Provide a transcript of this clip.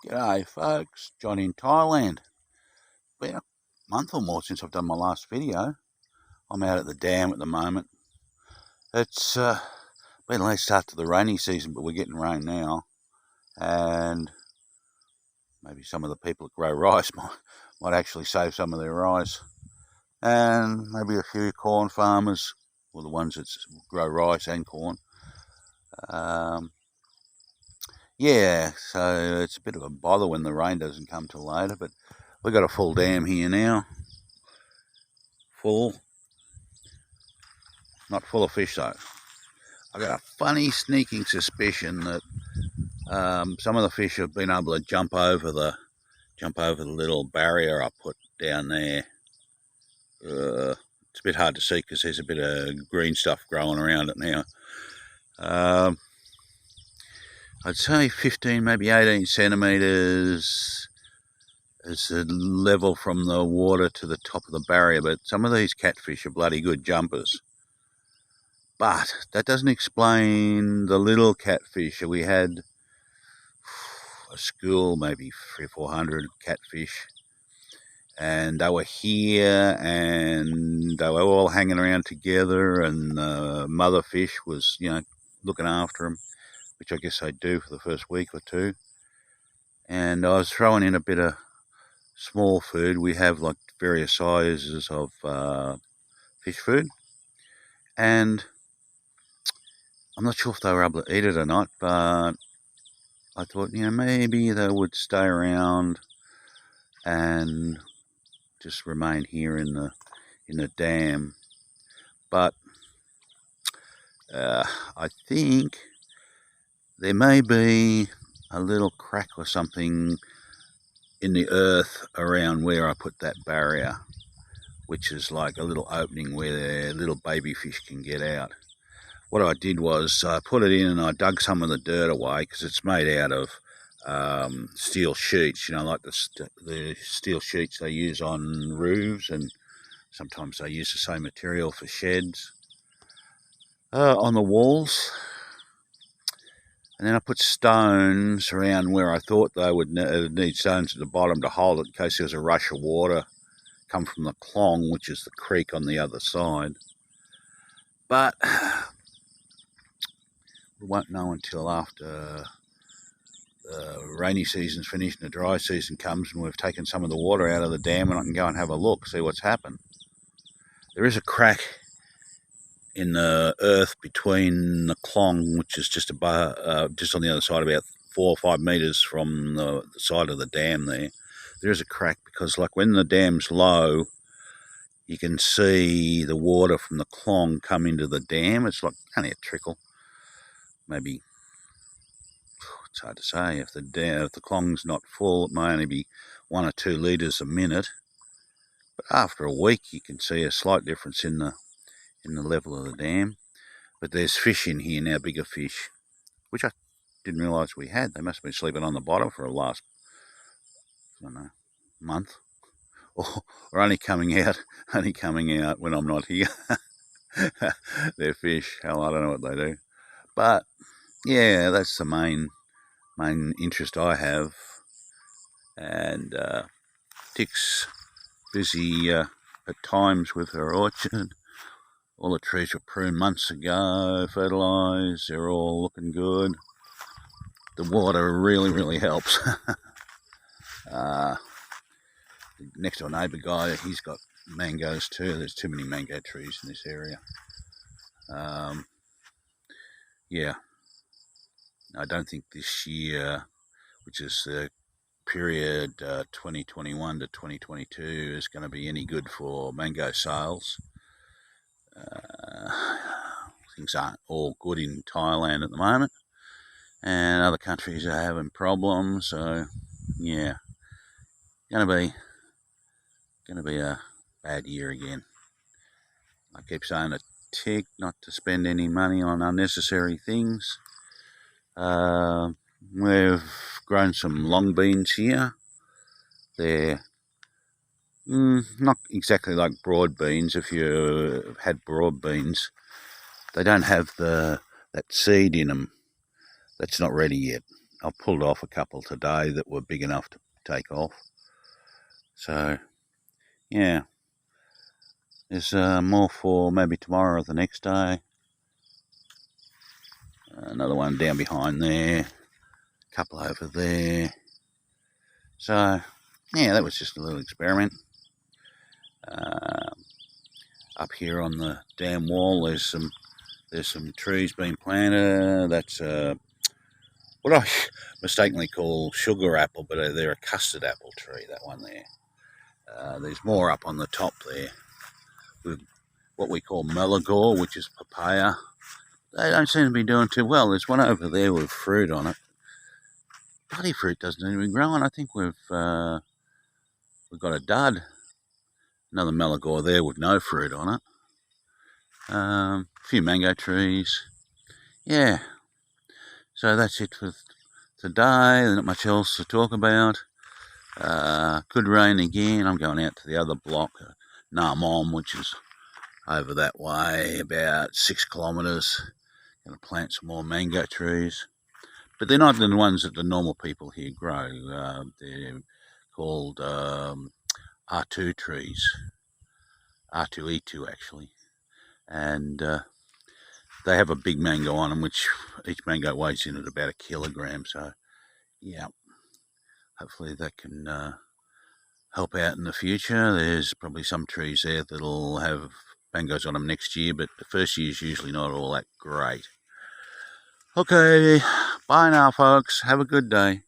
G'day folks, John in Thailand. Been a month or more since I've done my last video. I'm out at the dam at the moment. It's been a late start to the rainy season, but we're getting rain now. And maybe some of the people that grow rice might actually save some of their rice. And maybe a few corn farmers, or the ones that grow rice and corn. Yeah, so it's a bit of a bother when the rain doesn't come till later, but we've got a full dam here now. Full. Not full of fish though. I got a funny sneaking suspicion that some of the fish have been able to jump over the little barrier I put down there. It's a bit hard to see because there's a bit of green stuff growing around it now. I'd say 15, maybe 18 centimetres is the level from the water to the top of the barrier, but some of these catfish are bloody good jumpers. But that doesn't explain the little catfish. We had a school, maybe 300 or 400 catfish, and they were here and they were all hanging around together, and mother fish was, looking after them, which I guess they do for the first week or two. And I was throwing in a bit of small food. We have like various sizes of fish food, and I'm not sure if they were able to eat it or not, but I thought, maybe they would stay around and just remain here in the dam. But I think there may be a little crack or something in the earth around where I put that barrier, which is like a little opening where the little baby fish can get out. What I did was I put it in and I dug some of the dirt away, because it's made out of steel sheets, like the steel sheets they use on roofs, and sometimes they use the same material for sheds on the walls. And then I put stones around where I thought they would need stones at the bottom to hold it in case there was a rush of water come from the Clong, which is the creek on the other side. But we won't know until after the rainy season's finished and the dry season comes and we've taken some of the water out of the dam, and I can go and have a look, see what's happened. There is a crack in the earth between the Clong, which is just above, just on the other side, about 4 or 5 metres from the side of the dam there. There is a crack because, like, when the dam's low, you can see the water from the Clong come into the dam. It's like only a trickle, maybe. It's hard to say. If the Clong's not full, it may only be 1 or 2 litres a minute. But after a week, you can see a slight difference in the level of the dam. But there's fish in here now, bigger fish, which I didn't realise we had. They must have been sleeping on the bottom for the last, month, or only coming out when I'm not here. They're fish. Hell, I don't know what they do. But yeah, that's the main interest I have. And Dick's busy at times with her orchard. All the trees were pruned months ago, fertilised, they're all looking good. The water really helps. Next door neighbour guy, he's got mangoes too. There's too many mango trees in this area. Yeah, I don't think this year, which is the period 2021 to 2022, is going to be any good for mango sales. Things aren't all good in Thailand at the moment, and other countries are having problems. So yeah, going to be a bad year again. I keep saying to Tick not to spend any money on unnecessary things. We've grown some long beans here. They're not exactly like broad beans. If you had broad beans, they don't have that seed in them. That's not ready yet. I've pulled off a couple today that were big enough to take off. So, yeah, there's more for maybe tomorrow or the next day. Another one down behind there, a couple over there. So, yeah, that was just a little experiment. Up here on the dam wall, there's some trees being planted. That's what I mistakenly call sugar apple, but they're a custard apple tree, that one there. There's more up on the top there with what we call melagor, which is papaya. They don't seem to be doing too well. There's one over there with fruit on it. Bloody fruit doesn't even grow on. I think we've got a dud. Another melagor there with no fruit on it. A few mango trees. Yeah. So that's it for today. There's not much else to talk about. Good rain again. I'm going out to the other block, Namom, which is over that way, about 6 kilometres. Going to plant some more mango trees. But they're not the ones that the normal people here grow. They're called R2 trees. R2E2 actually. And they have a big mango on them, which each mango weighs in at about 1 kilogram. So, yeah, hopefully that can help out in the future. There's probably some trees there that'll have mangoes on them next year, but the first year is usually not all that great. Okay, bye now, folks. Have a good day.